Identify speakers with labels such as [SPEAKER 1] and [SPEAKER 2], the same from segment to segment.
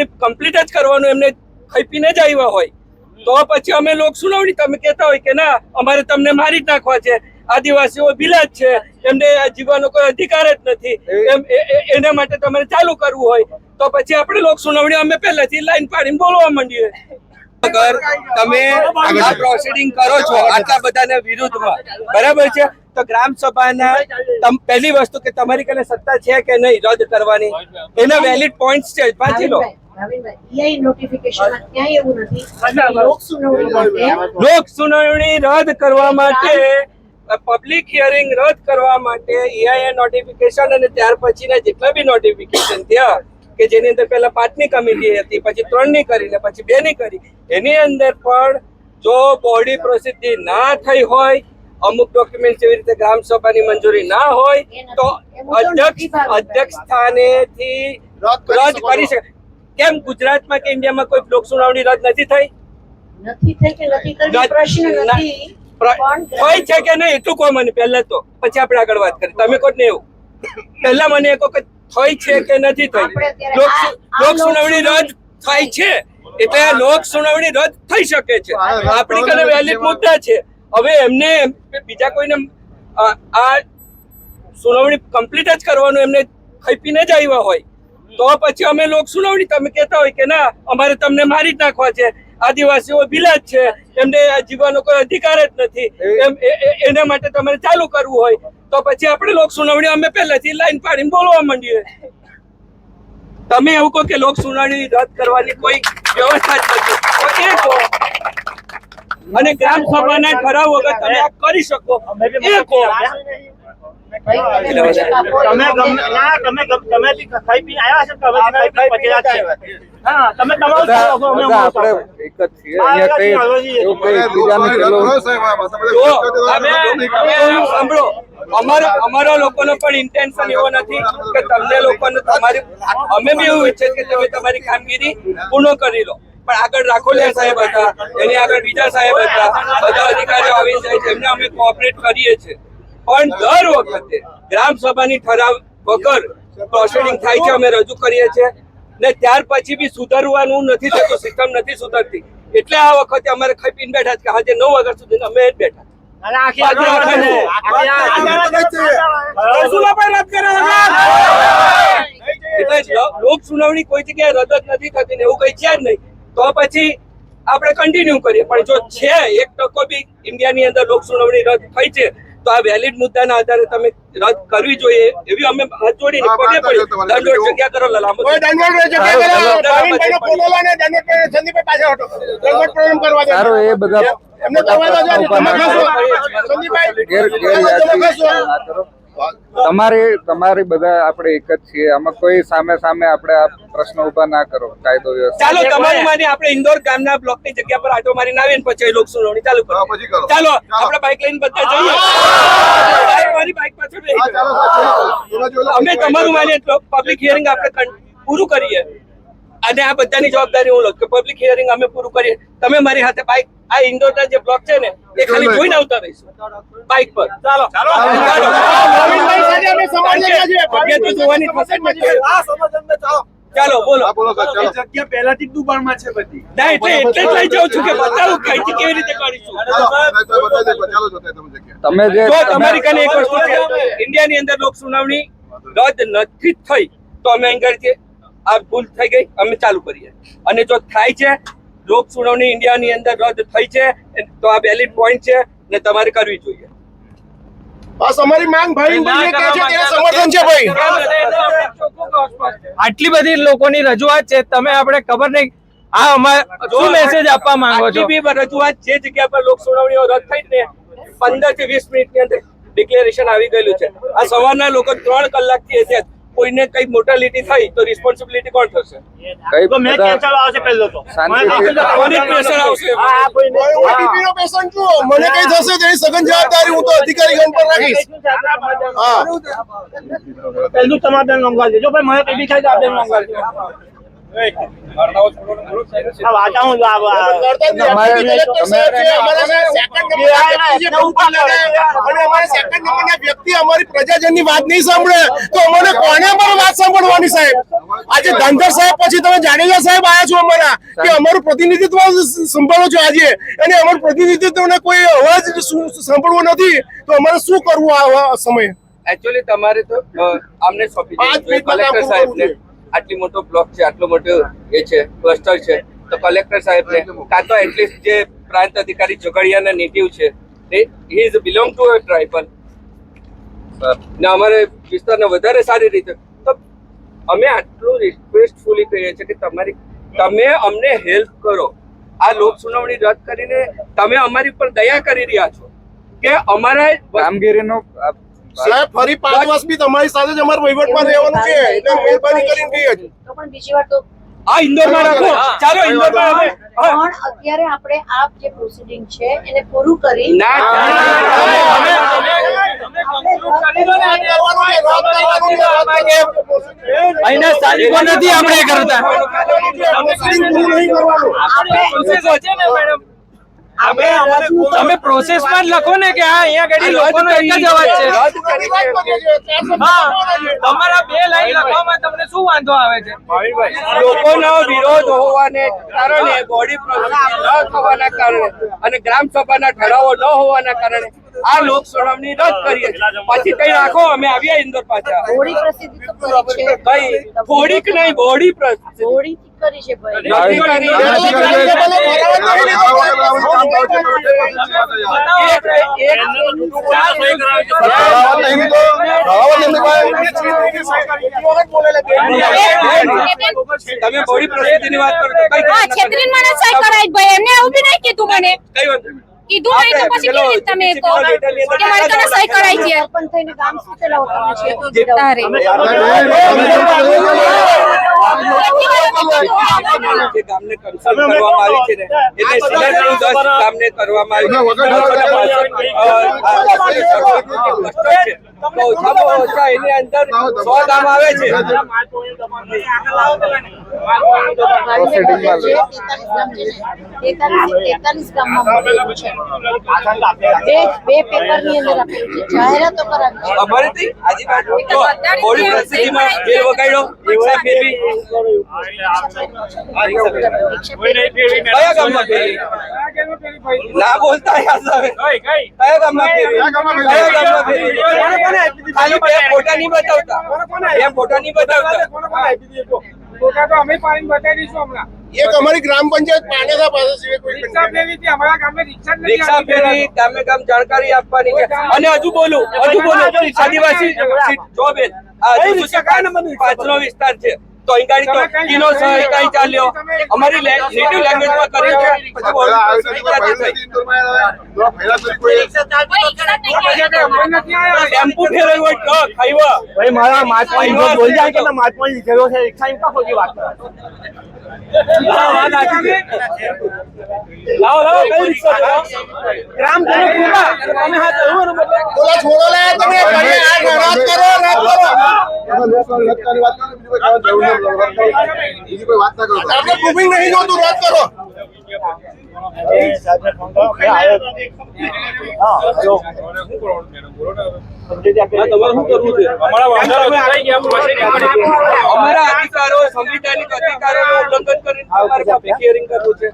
[SPEAKER 1] સુનાવણી કમ્પ્લીટ જ કરવાનું એમને ખાઈ પીને જ આવ્યા હોય તો પછી અમે લોક સુનાવણી તમે કહેતા હોય કે ના અમારે તમને મારી જ નાખવા છે, આદિવાસીઓ ભીલા જ છે, એમને જીવવાનો કોઈ અધિકાર જ નથી, એના માટે તમારે ચાલુ કરવું હોય તો પછી આપણે લોક સુનાવણી અમે પહેલાથી લાઈન પાડીને બોલવા માંડીએ. અગર તમે આ પ્રોસિડિંગ કરો છો આટલા બધાના વિરુદ્ધમાં, બરાબર છે, તો ગ્રામ સભાના પહેલી વસ્તુ કે તમારી કને સત્તા છે કે નહીં રદ કરવાની, એના વેલિડ પોઈન્ટ્સ છે, વાંચી લો. લોક સુનાવણી રદ કરવા માટે, પબ્લિક હિયરિંગ રદ કરવા માટે EIA નોટિફિકેશન અને ત્યાર પછીના જેટલા બી નોટિફિકેશન થયા કે જેની અંદર પહેલા 5ની કમિટી હતી, પછી 3ની કરી ને પછી 2ની કરી, એની અંદર પણ જો બોડી પ્રસિદ્ધિ ના થઈ હોય, અમુક ડોક્યુમેન્ટ જેવી રીતે ગ્રામ સભાની મંજૂરી ના હોય તો અધ્યક્ષ સ્થાનેથી રદ કરી શકે. કેમ ગુજરાતમાં કે ઇન્ડિયામાં કોઈ લોક સુનાવણી રદ નથી થઈ? હોય છે કે નહીં એટલું કહો મને પહેલા, તો પછી આપણે આગળ વાત કરીએ. તમે કહો ને એવું પહેલા મને એક વખત થઈ છે કે નથી થઈ? લોક સુનાવણી રદ થાય છે એટલે લોક સુનાવણી રદ થઈ શકે છે, આપણી કને વેલિડ મુદ્દા છે. હવે એમને બીજા કોઈને આ સુનાવણી કમ્પ્લીટ જ કરવાનું એમને ખાઈ પીને જ આવ્યા હોય તો પછી અમે લોક સુનાવણી તમે કહેતા હોય કે ના અમારે તમને મારી જ નાખવા છે, આદિવાસીઓ ભીલા જ છે, એમને જીવવાનો કોઈ અધિકાર જ નથી, એના માટે તમારે ચાલુ કરવું હોય તો પછી આપણે લોક સુનાવણી અમે પહેલાથી લાઈન પાડીને બોલવા માંડીએ. તમે એવું કહો કે લોક સુનાવણી રદ કરવાની કોઈ વ્યવસ્થા જ નથી તો એ કહો, અને ગ્રામ સભાના ઠરાવ વગર તમે આ કરી શકો એ કહો. સાંભળો, અમારા લોકોનો પણ ઇન્ટેન્શન એવો નથી કે તમને લોકોને તમારી, અમે બી એવું ઈચ્છે કે તમે તમારી કામગીરી પૂર્ણ કરી લો, પણ આગળ રાખોલિયા સાહેબ હતા, એની આગળ બીજા સાહેબ હતા, બધા અધિકારીઓ આવી જાય છે, એમને અમે કોઓપરેટ કરીએ છીએ, પણ દર વખતે ગ્રામ સભાની ઠરાવ વગર પ્રોસિડિંગ થાય છે, અમે રજૂ કરીએ છીએ ને ત્યાર પછી બી સુધારવાનું નથી થતું, સિસ્ટમ નથી સુધરતી, એટલે આ વખતે અમારે ખાઈ પીને બેઠા છે કે આજે 9 વાગ્યા સુધી અમે જ બેઠા. લોક સુનાવણી કોઈ જગ્યાએ રદ જ નથી થતી ને એવું કઈ છે જ નહીં તો પછી આપણે કન્ટિન્યુ કરીએ, પણ જો છે 1% બી ઇન્ડિયાની અંદર લોક સુનાવણી રદ થઈ છે તો આ વેલિડ મુદ્દાના આધારે તમે રદ કરવી જોઈએ એવી અમે હાથ જોડીને પગે પડી. દંડોળ જગ્યા કરો, લાંબો
[SPEAKER 2] તમારી બધા આપણે એક જ છીએ, આમાં કોઈ સામે આપણે આ પ્રશ્ન ઉભા ના કરો. કાયદો વ્યવસ્થા
[SPEAKER 1] ચાલો તમારી માની આપણે ઇન્દોર ગામના બ્લોકની જગ્યા પર આટો મારીને આવીને પછી લોક સુનાવણી ચાલુ કરો. ચાલો આપણે બાઇક લઈને બધા જઈએ, મારી બાઇક પાછળ બેસી જાઓ. અમે તમારું માની પબ્લિક હિયરિંગ આપણે પૂરું કરીએ અને આ બધાની જવાબદારી હું લઉં કે પબ્લિક હિયરિંગ અમે પૂરું કરીએ. તમે મારી સાથે બાઇક આ ઇન્દોરના જે બ્લોક છે ને એ ખાલી જોઈને આવતા રહીશું બાઇક પર. ચાલો જોવાની થશે ને. ચાલો બોલો.
[SPEAKER 3] જગ્યા પહેલાથી દુબાણમાં છે બધી.
[SPEAKER 1] ના એટલે જ લઈ જાઉં છું કે બતાવું કઈથી કેવી રીતે કરીશું.
[SPEAKER 2] તમે જે
[SPEAKER 1] જો તમારી કને એક વસ્તુ છે, ઇન્ડિયાની અંદર લોક સુનાવણી રદ નથી થઈ તો અમે અહીંથી આ ભૂલ થઈ ગઈ અમે ચાલુ કરીએ, અને જો થાય છે લોક સુનાવણી ઇન્ડિયાની અંદર રદ થઈ છે તો આ વેલિડ પોઈન્ટ છે ને તમારે કરવી જોઈએ.
[SPEAKER 3] બસ અમારી માંગ ભાઈ કે છે તેને સમર્થન છે ભાઈ.
[SPEAKER 4] આટલી બધી લોકોની રજૂઆત છે, તમે આપણે ખબર નહીં આ અમારે શું મેસેજ આપવા માંગો છો?
[SPEAKER 1] આટલી બી રજૂઆત જે જગ્યા પર લોક સુનાવણીઓ રદ થઈ ને 15 થી 20 મિનિટની અંદર ડિક્લેરેશન આવી ગયેલું છે. આ સવારના લોકો 3 કલાકથી છે, કોઈને કઈ મોર્ટાલિટી થઈ તો રિસ્પોન્સિબિલિટી કોણ થશે?
[SPEAKER 2] કઈ મેં કેન્સલ આવશે પહેલો તો
[SPEAKER 1] શાંતિ પ્રેશર આવશે.
[SPEAKER 3] ઓટીપી નો પેશન્ટ જો મને કઈ થશે તેની સઘન જવાબદારી હું તો અધિકારી ગણ પર રાખીશ. હા
[SPEAKER 4] પહેલું તમારે બેન મંગાવજો. જો ભાઈ મને કઈ બી થાય તો આ બેન મંગાવજો.
[SPEAKER 3] અમારી પ્રજાજનની વાત નહીં સાંભળે તો અમને કોને પણ વાત સાંભળવાની સાહેબ? આજે ધનધર સાહેબ પછી તમે જાડેજા સાહેબ આયા છો અમારા કે અમારું પ્રતિનિધિત્વ સંભાળો છો આજે, અને અમારું પ્રતિનિધિત્વને કોઈ અવાજ સાંભળવો નથી તો અમારે શું કરવું આ સમયે?
[SPEAKER 1] એકચ્યુઅલી તમારે તો આમને સોંપી દેવું જોઈએ કલેક્ટર સાહેબને. આટલી મોટો બ્લોક છે, આટલો મોટો એ છે ક્લસ્ટર છે, તો કલેક્ટર સાહેબને કાં તો એટલીસ્ટ જે પ્રાંત અધિકારી ઝઘડિયાના નેટિવ છે he is belong to a tribal ને અમારે વિસ્તારને વધારે સારી રીતે, તો અમે આટલું રિક્વેસ્ટફુલી કહીએ છીએ કે તમે અમને હેલ્પ કરો. આ લોક સુનાવણી રદ કરીને તમે અમારી પર દયા કરી રહ્યા છો કે અમારા
[SPEAKER 2] કામગીરીનો
[SPEAKER 3] સાહેબ ફરી 5 વર્ષ બી તમારી સાથે જ અમારે વહીવટમાં રહેવાનું છે, એટલે મહેરબાની કરીને કહીએ છીએ.
[SPEAKER 5] તો પણ બીજી વાત તો
[SPEAKER 1] આ ઇન્દોરમાં રાખો, ચાલો ઇન્દોરમાં હવે
[SPEAKER 5] પણ અત્યારે આપણે આ જે પ્રોસિડિંગ છે એને પૂરું કરી
[SPEAKER 1] ના
[SPEAKER 4] અહીંના સ્થાનિકો નથી આપણે કરતા. તમે પ્રોસેસમાં જ લખો ને કે આ અહીંયા ઘડી લોકોનો એક જ અવાજ છે. હા, તમારા 2 લાઈન લખવામાં તમને શું વાંધો આવે છે?
[SPEAKER 1] લોકોનો વિરોધ હોવાને કારણે, બોડી પ્રોસેસિંગ ન થવાના કારણે અને ગ્રામ સભાના ઠરાવો ન હોવાના કારણે આ લોક સુનાવણી રદ કરીએ છીએ. પછી કઈ રાખો, અમે આવીએ ઇન્દોર પાછા.
[SPEAKER 5] થોડી પ્રસિદ્ધિ તો કરી છે,
[SPEAKER 1] કઈ થોડીક નહીં, બોડી પ્રોસેસિંગ
[SPEAKER 5] થોડી કરી છે ભાઈ.
[SPEAKER 1] નથી કરી. તમે બોડી પ્રોસેસિંગની વાત કરો તો કઈ
[SPEAKER 6] છેતરીને મને સહી કરાવી ભાઈ, એમને એવું બી નહીં કીધું મને.
[SPEAKER 1] કઈ વાંધો નહીં.
[SPEAKER 6] કીધું નહીં તો પછી કેવી રીતે તમે કહો કે મારે તને સહી કરાવી છે?
[SPEAKER 5] સરપંચ થઈને ગામ શું ચલાવો તમે છે?
[SPEAKER 6] તારે
[SPEAKER 1] જે ગામને કન્સલ્ટ કરવામાં આવી છે ને, એટલે સિલેક્ટ 10 ગામને કરવામાં આવી છે. તો ઓછામાં ઓછા એની અંદર 100 ગામ આવે છે.
[SPEAKER 2] પ્રોસિડિંગમાં લે.
[SPEAKER 5] 43 ગામમાં મળેલું છે. બે પેપરની અંદર આપેલું છે, જાહેરાતો કરાવી છે.
[SPEAKER 1] અમારે ત્યાં આજુબાજુ જો બોડી પ્રસિદ્ધિમાં બેલ વગાડ્યો, રિક્ષા ફેરવી. કયા ગામમાં ફેરવી? ના બોલતા યાર સાહેબ. કયા ગામમાં ફેરવી? કયા ગામમાં ફેરવી? ખાલી બે ફોટા નહીં બતાવતા, બે ફોટા નહીં બતાવતા.
[SPEAKER 3] એક અમારી ગ્રામ પંચાયત પાનેરા પાસે સિવાય કોઈ પંચાયત
[SPEAKER 1] રિક્ષા ફેરવી, ગામે ગામ જાણકારી આપવાની છે. અને હજુ બોલું આદિવાસી જો બેન, આ પાછનો વિસ્તાર છે તો અહીં ગાડી તો કિનો સહી કઈ ચાલ્યો અમારી નેટિવ લેંગ્વેજમાં કરી છે. પછી બોલું ટેમ્પુ ફેરવ્યું હોય તો ખાઈવા
[SPEAKER 7] ભાઈ મારા માથમાં બોલ જાય કે ના માથમાં લીધેલો છે રિક્ષા એમ કા ખોટી વાત કરે?
[SPEAKER 1] લાવો કઈ રિક્ષા છે?
[SPEAKER 7] ગ્રામ જનો પૂરા તમે હાથ ધરવાનો મતલબ
[SPEAKER 3] બોલા છોડો લે તમે ઘરે આ રાત કરો આપણે પ્રૂફિંગ નહીં જોતું, રાત કરો.
[SPEAKER 1] અમારા અધિકારો, સંવિધાનિક અધિકારોનું ઉલ્લંઘન કરીને અમારે પબ્લિક હિયરિંગ કરવું છે.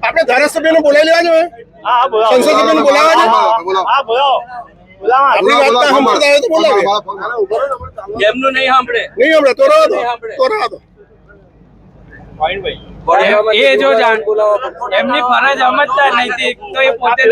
[SPEAKER 3] આપણે ધારાસભ્યને બોલાવી લેવા જોઈએ,
[SPEAKER 7] હા બોલો
[SPEAKER 3] સંસદ સભ્યને બોલાવવા જોઈએ.
[SPEAKER 7] હા બોલો બોલાવા
[SPEAKER 3] આપણી વાત સાંભળતા હોય તો બોલાવીએ.
[SPEAKER 1] એમનું નહીં સાંભળે.
[SPEAKER 3] નહીં હમણાં તો રહો દો, તો રહો દો.
[SPEAKER 4] એ જો જાણ એમની ફરજ સમજતા નૈતિક તો એ પોતે